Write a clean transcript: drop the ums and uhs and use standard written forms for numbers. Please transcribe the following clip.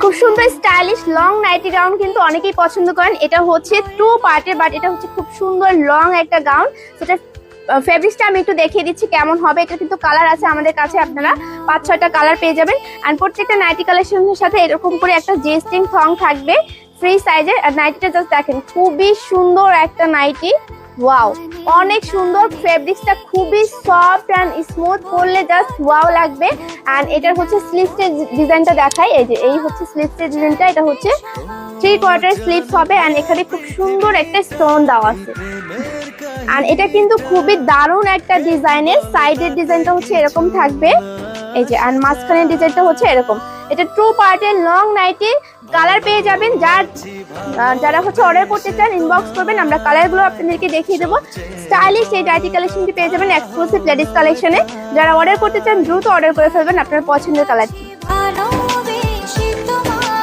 খুব সুন্দর stylish long nightie gown কিন্তু অনেকেই পছন্দ করেন। এটা হচ্ছে 2 পার্টের, বাট এটা হচ্ছে খুব সুন্দর লং একটা গাউন। সেটা ফেব্রিক্সটা আমি একটু দেখিয়ে দিচ্ছি কেমন হবে। এটা কিন্তু কালার আছে আমাদের কাছে, আপনারা 5-6টা কালার পেয়ে যাবেন। আর প্রত্যেকটা নাইটি কালেকশনের সাথে এরকম করে একটা জিস্টিং থং থাকবে ফ্রি সাইজের। আর নাইটিটা জাস্ট দেখেন, খুবই সুন্দর একটা নাইটি। ওয়াও, অনেক সুন্দর। ফেব্রিক্সটা খুবই সফট অ্যান্ড স্মুথ, পরলে জাস্ট ওয়াও লাগবে। অ্যান্ড এটার হচ্ছে স্লিভসের ডিজাইনটা দেখাই। এই যে এই হচ্ছে স্লিভসের ডিজাইনটা। এটা হচ্ছে 3/4 স্লিভস হবে। অ্যান্ড এখানে খুব সুন্দর একটা স্টোন দেওয়া আছে। আর এটা কিন্তু খুবই দারুণ একটা ডিজাইনের। সাইডের ডিজাইনটা হচ্ছে এরকম থাকবে, এই যে। আর মাঝখানের ডিজাইনটা হচ্ছে এরকম। এটা 2 পার্টের লং নাইটি। কালার পেয়ে যাবেন। যারা হচ্ছে অর্ডার করতে চান ইনবক্স করবেন, আমরা কালারগুলো আপনাদেরকে দেখিয়ে দেবো। স্টাইলিশ এই নাইটি কালেকশনটি পেয়ে যাবেন এক্সক্লুসিভ লেডিস কালেকশনে। যারা অর্ডার করতে চান দ্রুত অর্ডার করে ফেলবেন আপনার পছন্দের কালারটি।